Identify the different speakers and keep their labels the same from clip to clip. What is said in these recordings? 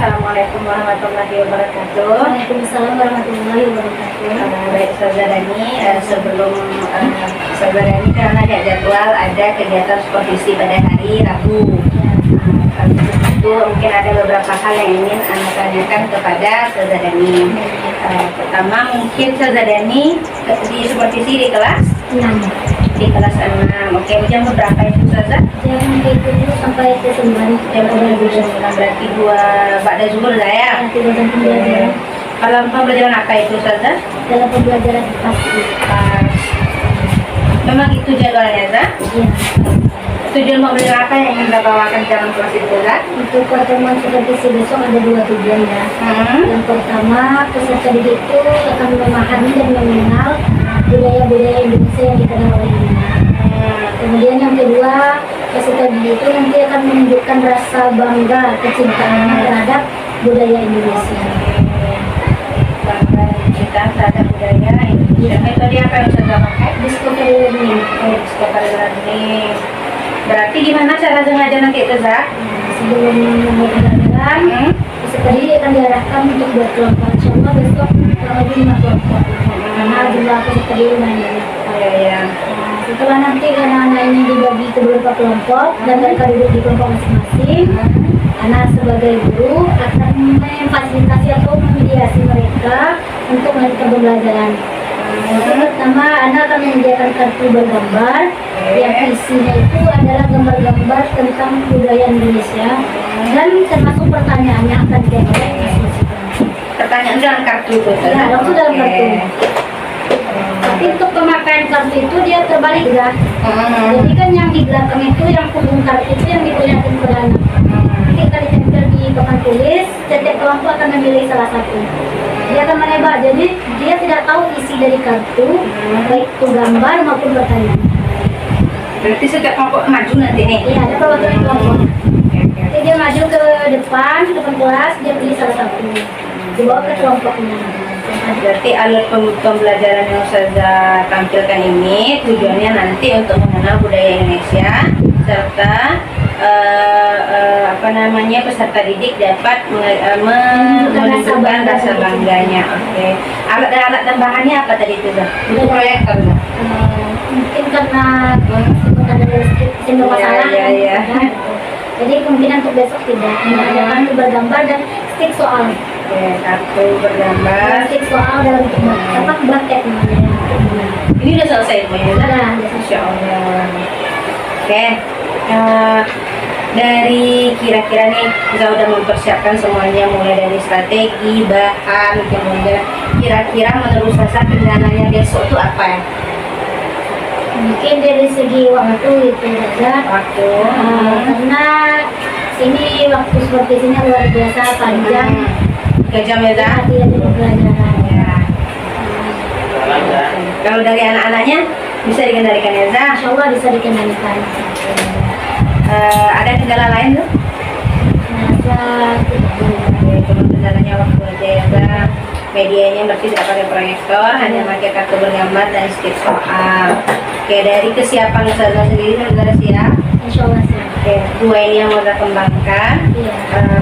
Speaker 1: Assalamualaikum warahmatullahi wabarakatuh.
Speaker 2: Waalaikumsalam warahmatullahi wabarakatuh.
Speaker 1: Baik saudara ini sebelum saudara ini karena ada jadwal ada kegiatan supervisi pada hari Rabu. Kalau itu mungkin ada beberapa hal yang ingin Anda tanyakan kepada saudara ini. Pertama mungkin saudara ini di supervisi di kelas
Speaker 2: 6.
Speaker 1: di kelas 6. Oke, jam berapa itu Ustazah?
Speaker 2: Jam 7 sampai ke 9.
Speaker 1: Jam 7 berarti 2 Ba'da Zuhur lah ya.
Speaker 2: Nanti jam pembelajaran.
Speaker 1: Kalau pembelajaran apa itu Ustazah?
Speaker 2: Dalam pembelajaran pasti.
Speaker 1: Memang itu jadwalnya Zah?
Speaker 2: Iya.
Speaker 1: Tujuan pembelajaran apa yang Anda bawakan dalam kelas itu Zah?
Speaker 2: Untuk pertemuan supervisi besok ada 2 tujuan ya. Yang pertama, peserta didik itu akan memahami dan mengenal budaya-budaya Indonesia yang dikenal oleh dunia. Kemudian yang kedua, peserta didik itu nanti akan menunjukkan rasa bangga kecintaannya terhadap budaya Indonesia.
Speaker 1: Bangga kita terhadap budaya Indonesia. Metode apa yang sudah pakai?
Speaker 2: Discovery learning.
Speaker 1: Discovery learning. Berarti gimana cara sengaja nanti itu Zah?
Speaker 2: Sebelum memulai pembelajaran, peserta didik akan diarahkan untuk buat kelompok. Insya Allah besok kurang lebih 5 kelompok. Karena jumlah peserta didik lumayan.
Speaker 1: Iya.
Speaker 2: Setelah nanti anak-anak ini dibagi ke beberapa kelompok dan mereka duduk di kelompok masing-masing, anak sebagai guru akan memfasilitasi atau memediasi mereka untuk melanjutkan pembelajaran. Yang pertama, anak akan menyediakan kartu bergambar yang isinya itu adalah gambar-gambar tentang budaya Indonesia dan termasuk pertanyaannya akan dijawab oleh masing-masing.
Speaker 1: Pertanyaan dalam kartu itu.
Speaker 2: Ya, langsung dalam kartu. Tapi untuk pemakaian kartu itu dia terbalik ya. Jadi kan yang di belakang itu, yang punggung kartu itu yang diperlihatkan ke anak. Nanti kalau ditempel di papan tulis, setiap kelompok akan memilih salah satu. Dia akan menebak, jadi dia tidak tahu isi dari kartu, baik itu gambar maupun pertanyaan.
Speaker 1: Berarti setiap kelompok maju nanti nih?
Speaker 2: Iya, ada perwakilan kelompok. Jadi dia maju ke depan kelas, dia pilih salah satu. Dibawa ke kelompoknya.
Speaker 1: Berarti alat pembelajaran yang Ustazah tampilkan ini tujuannya nanti untuk mengenal budaya Indonesia serta peserta didik dapat menunjukkan rasa bangganya. Oke. Alat dan alat tambahannya apa tadi itu Zah? Itu proyektor Zah?
Speaker 2: Mungkin karena ada sistem masalah.
Speaker 1: Iya.
Speaker 2: Jadi kemungkinan untuk besok tidak. Hanya ada kartu bergambar dan stik soal.
Speaker 1: Oke, kartu bergambar.
Speaker 2: Stik soal dalam bentuk bracket namanya.
Speaker 1: Ini udah selesai semuanya Zah? Masya Allah. Oke. Dari kira-kira nih kita udah mempersiapkan semuanya mulai dari strategi, bahan, kemudian kira-kira menurut Ustazah kendalanya besok itu apa ya?
Speaker 2: Mungkin dari segi waktu itu saja.
Speaker 1: Waktu.
Speaker 2: Karena ini waktu supervisinya luar biasa panjang.
Speaker 1: 3 jam ya Zah?
Speaker 2: Tidak ada pembelajaran.
Speaker 1: Ya. Kalau dari anak-anaknya bisa dikendalikan ya Zah?
Speaker 2: Insya Allah bisa dikendalikan.
Speaker 1: Ada kendala lain tuh?
Speaker 2: Merasa
Speaker 1: Cuma kendalanya waktu aja ya Zah. Medianya berarti tidak pakai proyektor, hanya pakai kartu bergambar dan stik soal. Oke, dari kesiapan Ustazah sendiri sudah siap?
Speaker 2: Insya Allah sih.
Speaker 1: Oke, 2 ini yang mau kita kembangkan.
Speaker 2: Iya.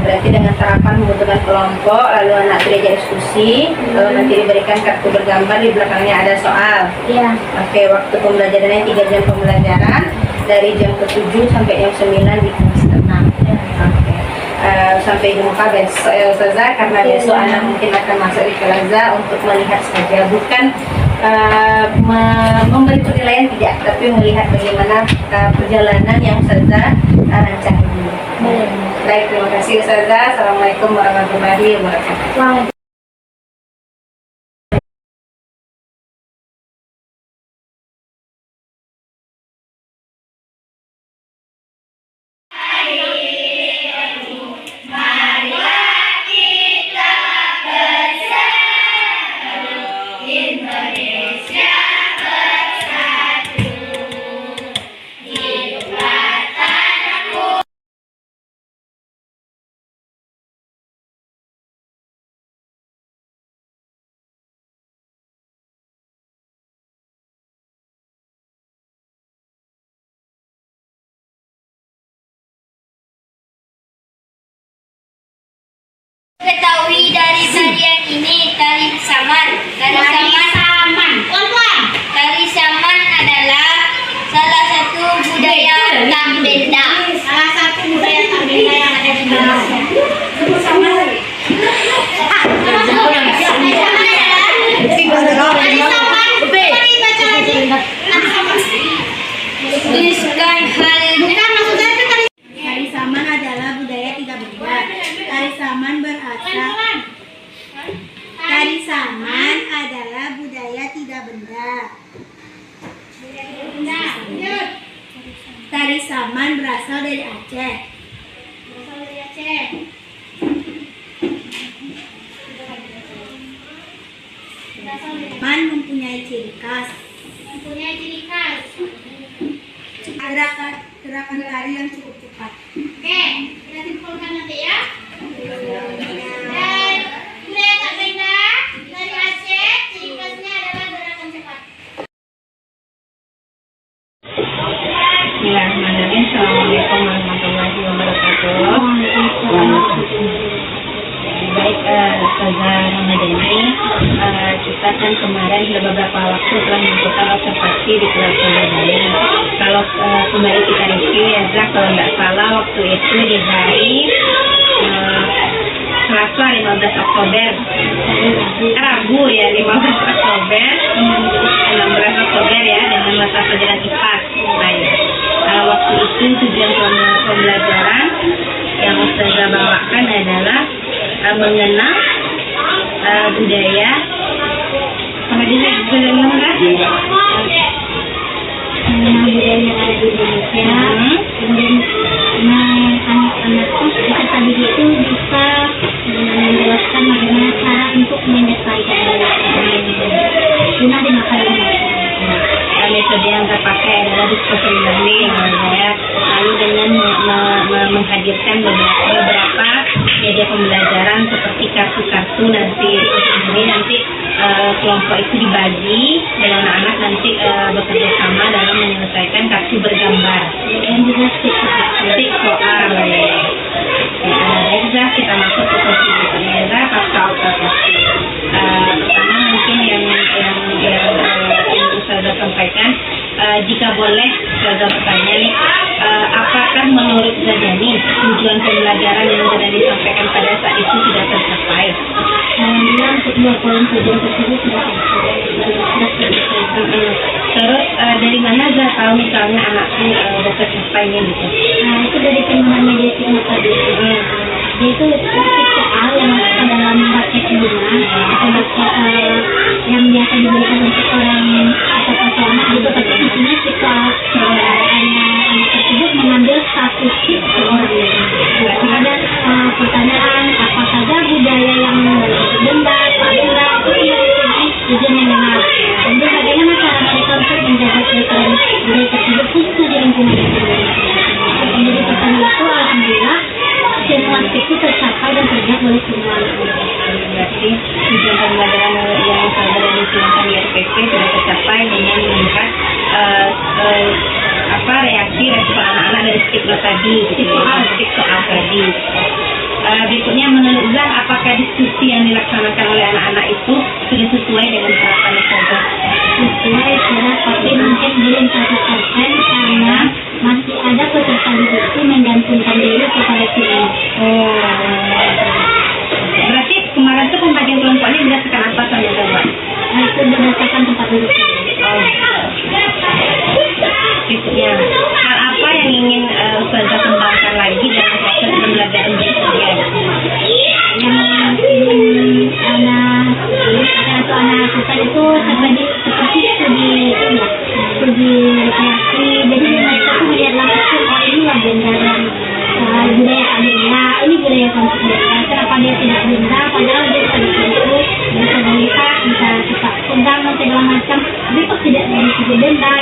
Speaker 1: Berarti dengan tahapan membutuhkan kelompok, lalu anak diajak diskusi, lalu nanti diberikan kartu bergambar, di belakangnya ada soal.
Speaker 2: Iya.
Speaker 1: Oke, waktu pembelajarannya 3 jam pembelajaran dari jam ke-7 sampai jam 9 di kelas 6. Oke. Sampai jumpa besok ya Ustazah, karena besok anak mungkin akan masuk di kelas Zah untuk melihat saja, bukan memberi penilaian tidak, tapi melihat bagaimana perjalanan yang Ustazah rancang ini. Baik, terima kasih Ustazah. Assalamualaikum warahmatullahi wabarakatuh.
Speaker 2: Wah.
Speaker 3: Ketahui dari tarian ini tari saman. Tari saman adalah salah satu budaya tak benda.
Speaker 2: Yang ada di Indonesia.
Speaker 3: Tuliskan hal
Speaker 4: Tari saman adalah budaya tidak benda. Tari saman berasal. Tari saman adalah budaya tidak benda. Tari saman berasal dari Aceh. Saman mempunyai ciri khas. Gerakan tari yang cukup cepat.
Speaker 3: Oke, kita simpulkan nanti ya. Dan budaya tak benda dari Aceh, ciri khasnya adalah gerakan cepat.
Speaker 1: Bismillahirrahmanirrahim. Assalamualaikum warahmatullahi wabarakatuh. Baik, Ustazah Ramadhani, kita kan kemarin sudah beberapa waktu telah melakukan observasi di Pulau Bali. Kalau kembali kita review ya, Zah, kalau nggak salah waktu itu di hari Selasa 15 Oktober, Rabu ya 15 Oktober, 16 Oktober ya, dengan mata pelajaran IPA. Baik, waktu itu tujuan pembelajaran yang Ustazah bawakan adalah mengenal budaya apa dia mengenal
Speaker 2: Budaya yang ada di Indonesia. Kemudian anak-anak peserta didik itu bisa menjelaskan bagaimana cara untuk melestarikan guna dimakan.
Speaker 1: Metode yang terpakai adalah discussion learning ya. Lalu dengan menghadirkan beberapa media pembelajaran seperti kartu-kartu nanti. Jadi nanti kelompok itu dibagi dan anak-anak nanti bekerja sama dalam menyelesaikan kartu bergambar
Speaker 2: Dan juga
Speaker 1: stik soal ya. Baik, kita masuk ke sesi berikutnya, pasca observasi. Pertama mungkin yang Ustazah sampaikan, jika boleh Ustazah bertanya nih, apakah menurut Zadani tujuan pembelajaran yang sudah disampaikan pada saat itu sudah tercapai?
Speaker 2: Alhamdulillah untuk 2 poin tujuan tersebut sudah selesai.
Speaker 1: Terus dari mana Zah tahu misalnya anakku sudah tercapainya gitu?
Speaker 2: Nah, itu dari penggunaan media simak tadi. Dia itu soal yang masuk dalam paket bunga atau paket yang biasa diberikan untuk orang atau anak gitu, tapi isinya soal anak tersebut mengambil satu tip per orang. Ada pertanyaan apa saja budaya yang benda, tak benda, itu ujian mengenal. Kemudian bagaimana cara mereka untuk menjaga kelestarian budaya tersebut khususnya di lingkungan tersebut. Kemudian pertanyaan itu alhamdulillah semua itu tercapai dan terjawab oleh semua.
Speaker 1: Berarti tujuan pembelajaran yang sudah disiapkan di RPP sudah tercapai dengan melihat reaksi respon anak-anak dari stigma tadi, stik soal tadi. Berikutnya menurut Zah, apakah diskusi yang dilaksanakan oleh anak-anak itu sudah sesuai dengan harapan Ustazah?
Speaker 2: Sesuai sudah, tapi mungkin belum 100% karena masih ada peserta didik itu menggantungkan diri kepada sini.
Speaker 1: Berarti kemarin tuh pembagian kelompoknya berdasarkan apa saja coba?
Speaker 2: Nah, itu berdasarkan tempat duduk.
Speaker 1: Berikutnya, hal apa yang ingin Ustazah kembangkan lagi dalam proses pembelajaran berikutnya?
Speaker 2: Yang ingin anak suka itu seperti studi rekreasi. Jadi mereka tuh melihat langsung, oh ini lah benda dan budaya adanya, ini budaya konsep benda. Kenapa dia tidak benda? Padahal dia bisa dikumpul, bisa melihat, bisa suka pegang dan segala macam. Tapi kok tidak disebut benda?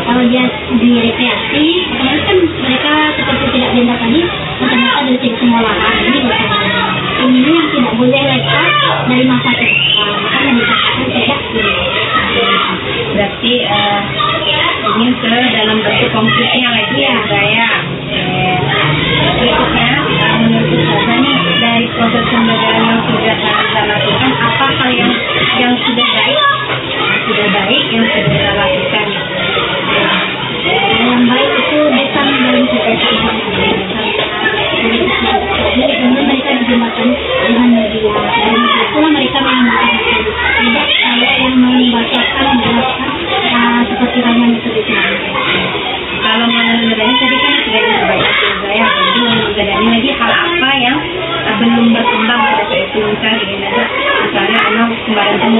Speaker 2: Kalau dia di rekreasi, otomatis kan mereka seperti tidak benda tadi, ternyata dari segi pengolahan ini bukan benda. Ini yang tidak boleh lepas dari masa ke depan, makanya dikatakan tidak boleh.
Speaker 1: Berarti ingin ke dalam bentuk konkretnya lagi ya saya. Berikutnya menurut Ustazah nih, dari proses pembelajaran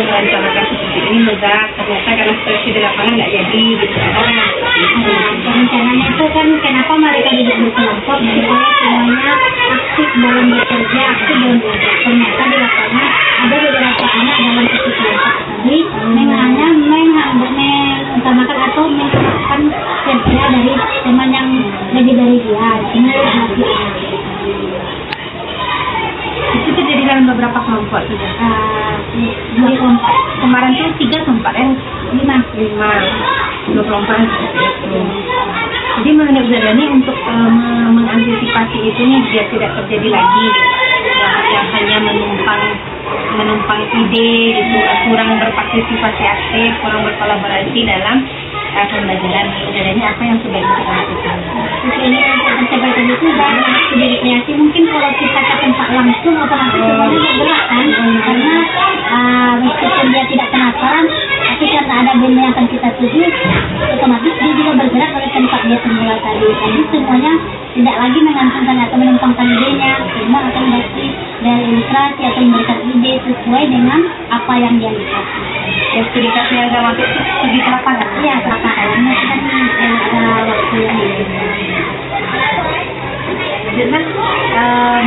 Speaker 1: merencanakan seperti ini Mbak, ternyata karena seleksi di lapangan nggak jadi gitu.
Speaker 2: Rencananya itu kan kenapa mereka duduk berkelompok supaya semuanya aktif dalam bekerja, aktif dalam belajar. Ternyata di lapangan ada beberapa anak dalam satu kelompok tadi hanya mengutamakan atau mengharapkan kerja dari teman yang lebih dari dia. Ini masih
Speaker 1: Itu terjadi dalam beberapa kelompok sudah.
Speaker 2: dua kelompok,
Speaker 1: Kemarin tuh 3 atau 4
Speaker 2: lima.
Speaker 1: 2 kelompok seperti itu. Jadi menurut Zadani untuk mengantisipasi itu nih biar tidak terjadi lagi yang hanya menumpang ide gitu, kurang berpartisipasi aktif, kurang berkolaborasi dalam pembelajaran. Zadani apa yang sebaiknya kita lakukan?
Speaker 2: Ini untuk mencapai tadi itu dari kreasi mungkin kalau kita ke tempat langsung otomatis semuanya bergerak kan, karena meskipun dia tidak penasaran tapi karena ada benda yang akan kita tuju otomatis dia juga bergerak dari tempat dia semula tadi. Jadi semuanya tidak lagi menggantungkan atau menumpangkan idenya, semua akan dari ilustrasi atau memberikan ide sesuai dengan apa yang dia lihat.
Speaker 1: Yang studi kasus yang saya maksud itu studi ke lapangan.
Speaker 2: Iya, ke lapangan. Ini kan ada waktu yang
Speaker 1: Jadi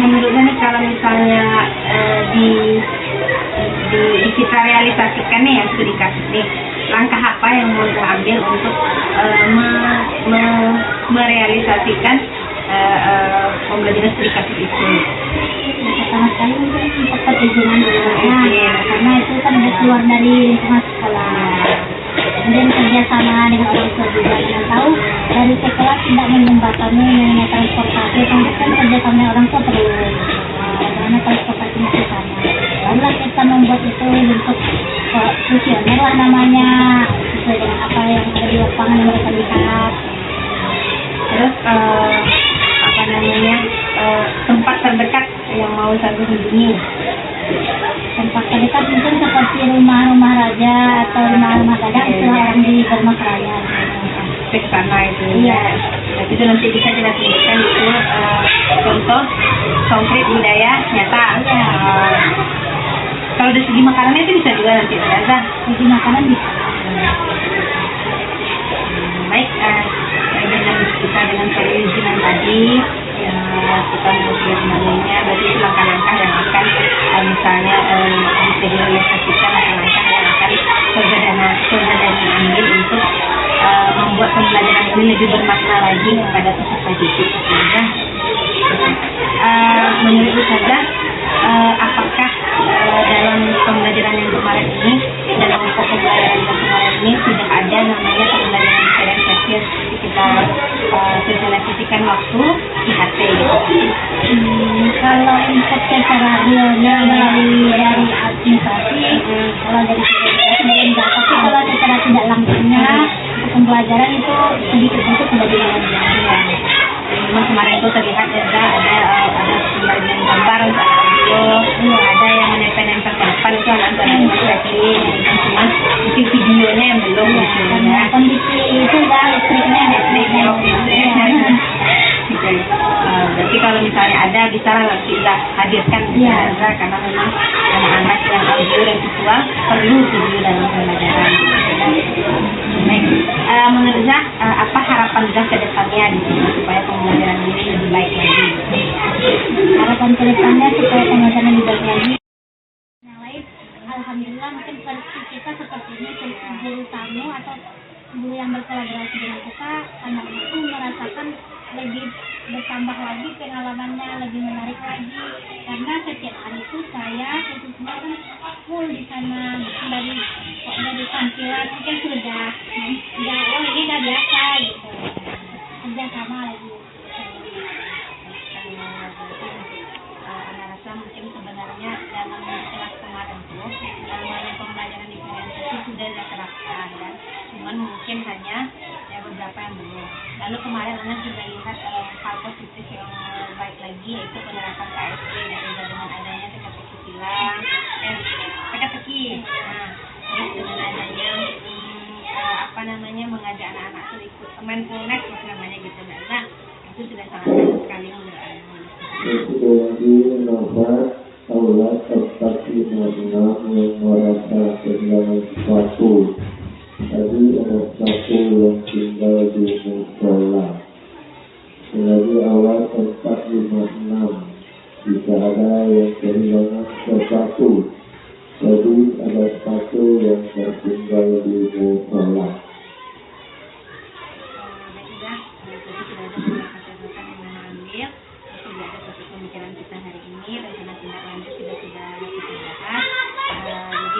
Speaker 1: menurutnya nih kalau misalnya kita realisasikan nih yang studi kasus nih, langkah apa yang mau diambil untuk merealisasikan pembelajaran studi kasus itu?
Speaker 2: Pertama sekali mungkin untuk perizinan dulu ya, karena itu kan udah keluar dari lingkungan sekolah. Kemudian kerjasama dengan orang tua juga, dengan tahu dari sekolah tidak menjembatani mengenai transportasi, tentu kan kerjasama orang tua perlu. Karena transportasinya ke sana. Barulah kita membuat itu bentuk kuesioner lah namanya, sesuai dengan apa yang ada di lapangan yang mereka lihat.
Speaker 1: Terus apa namanya tempat terdekat yang mau saya kunjungi?
Speaker 2: Tempat terdekat mungkin seperti rumah-rumah raja atau rumah-rumah gadang setelah orang di Bermasraya.
Speaker 1: Ke sana itu.
Speaker 2: Iya.
Speaker 1: Jadi itu nanti bisa kita tunjukkan itu contoh konkret budaya nyata.
Speaker 2: Iya.
Speaker 1: Kalau dari segi makanannya itu bisa juga nanti ada.
Speaker 2: Jadi makanan bisa.
Speaker 1: Baik, dengan kita dengan perizinan tadi kita membuat namanya, berarti itu langkah-langkah yang akan misalnya bisa direalisasikan, langkah-langkah yang akan Zadani ambil untuk membuat pembelajaran ini lebih bermakna lagi kepada peserta didik. Menurut Ustazah, apakah dalam pembelajaran yang kemarin ini, dalam pokok pembelajaran yang kemarin ini sudah ada namanya pembelajaran diferensiasi yang kita sosialisasikan waktu IHT gitu?
Speaker 2: Kalau untuk secara realnya melalui dari administrasi, kalau dari kemudian enggak, tapi kalau secara tidak langsungnya untuk pembelajaran itu sedikit sudah dilakukan.
Speaker 1: Memang kemarin itu terlihat ada pembelajaran gambar untuk audio, ada yang menempel-nempel ke depan itu anak-anak laki-laki, cuma mungkin videonya yang belum gitu ya.
Speaker 2: Kondisi itu ya listriknya
Speaker 1: berarti kalau misalnya ada bisa nanti kita hadirkan karena memang anak-anak yang audio dan visual perlu video dalam pembelajaran. Baik, menurut Zah, apa harapan Zah ke depannya di sini supaya pembelajaran ini lebih baik lagi?
Speaker 2: Harapan ke depannya supaya pembelajaran lebih baik lagi. Yang lain, alhamdulillah mungkin versi kita seperti ini, guru tamu atau guru yang berkolaborasi dengan kita, anak-anak itu merasakan lebih bertambah lagi pengalamannya, lebih menarik lagi, karena setiap hari itu saya khususnya kan full di sana dari tampilan mungkin sudah ini udah biasa gitu, kerjasama lagi.
Speaker 1: Ana rasa mungkin sebenarnya dalam kelas kemarin itu dalam pembelajaran diferensiasi sudah diterapkan dan cuman mungkin hanya beberapa yang belum. Lalu kemarin Ana juga lihat hal positif yang baik lagi, yaitu penerapan KSP dengan adanya teka-teki silang, teka-teki. Nah, terus dengan adanya apa namanya mengajak anak-anak itu ikut mindfulness namanya gitu. Nah, itu sudah sangat bagus sekali menurut Ana.
Speaker 5: aulat yang merasa kehilangan sesuatu. Tadi ada satu yang tinggal di musola. Dari awal 456 jika ada yang kehilangan sesuatu. Jadi ada satu yang tertinggal di musola.
Speaker 1: Baiklah, jadi sudah ada beberapa catatan yang mana ambil. Sudah ada satu pembicaraan kita hari ini. Rencana tindak lanjut sudah kita bahas. Jadi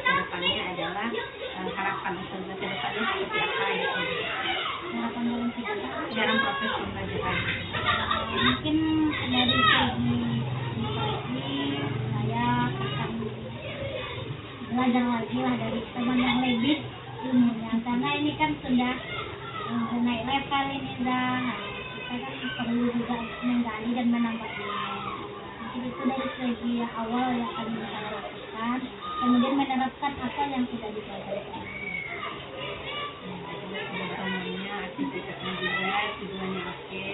Speaker 1: ke depannya adalah harapan Ustazah ke depannya seperti apa gitu.
Speaker 2: Harapan dalam kehidupan.
Speaker 1: Dalam proses pembelajaran.
Speaker 2: Mungkin dari segi ini saya akan belajar lagi lah dari teman yang lebih ilmunya, karena ini kan sudah naik level ini kita kan perlu juga menggali dan menambah ilmu. Jadi itu dari segi awal yang akan kita lakukan, kemudian menerapkan apa yang sudah dipelajari.
Speaker 1: Semuanya aktivitasnya juga tujuannya oke.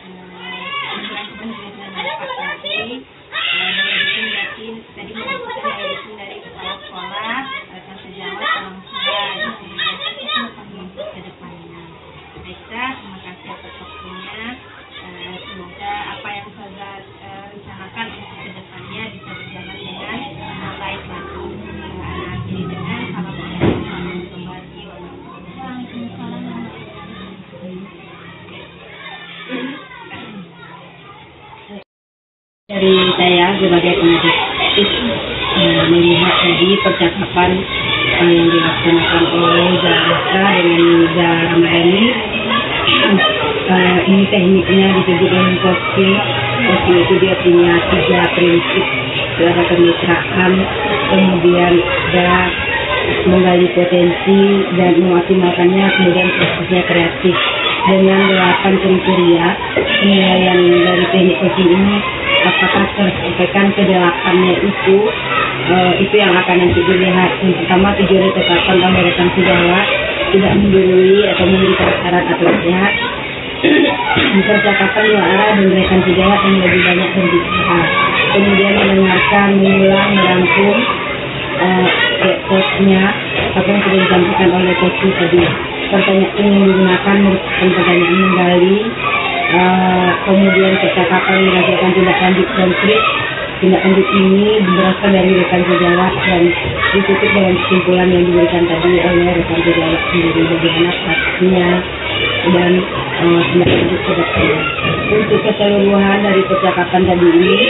Speaker 1: Sebenarnya sudah nampak tadi. Dari itu berarti tadi menyebutkan editing dari kepala sekolah akan sejawat dalam sudah untuk ke depannya. Baiklah, terima kasih atas waktunya. Semoga apa yang saya rencanakan untuk ke depannya bisa berjalan dengan baik lagi. Akhiri dengan assalamualaikum warahmatullahi wabarakatuh. Dari saya sebagai pengadis melihat tadi percakapan yang dilaksanakan oleh Zahra dengan Ramadhani. Ini tekniknya disebut dengan coaching. Coaching itu dia punya 3 prinsip, ada kemitraan, kemudian ada menggali potensi dan memaksimalkannya, kemudian prosesnya kreatif. Dengan 8 kriteria penilaian dari teknik coaching ini, apakah tersampaikan ke 8-nya itu yang akan nanti dilihat. Yang pertama, tujuan ditetapkan oleh rekan sejawat, tidak menggurui atau memberikan syarat atau nasihat. Percakapan 2 arah dan rekan sejawat yang lebih banyak berbicara. Kemudian mendengarkan, mengulang, merangkum coachnya apa yang sudah disampaikan oleh coach tadi. Pertanyaan yang digunakan merupakan pertanyaan menggali. Kemudian percakapan menghasilkan tindak lanjut konkret. Tindak lanjut ini berasal dari rekan sejawat dan ditutup dengan kesimpulan yang diberikan tadi oleh rekan sejawat sendiri, bagaimana praktiknya dan tindak lanjut ke depannya. Untuk keseluruhan dari percakapan tadi ini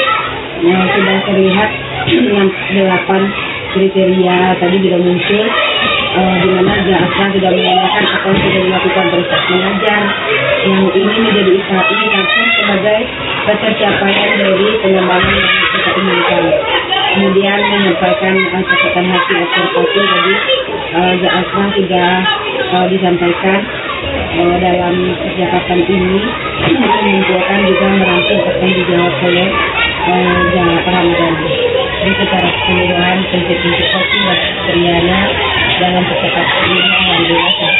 Speaker 1: sudah terlihat dengan 8 kriteria tadi sudah muncul, di mana Zahra sudah menanyakan apa yang sudah dilakukan proses mengajar yang ini menjadi indikator sebagai pencapaian dari pengembangan yang kita inginkan. Kemudian menyampaikan catatan hasil observasi tadi Zahra sudah disampaikan dalam percakapan ini, menyimpulkan juga merangkum apa yang dijawab oleh Zahra Ramadhani. Jadi secara keseluruhan prinsip-prinsip coaching dan kriterianya dalam percakapan ini alhamdulillah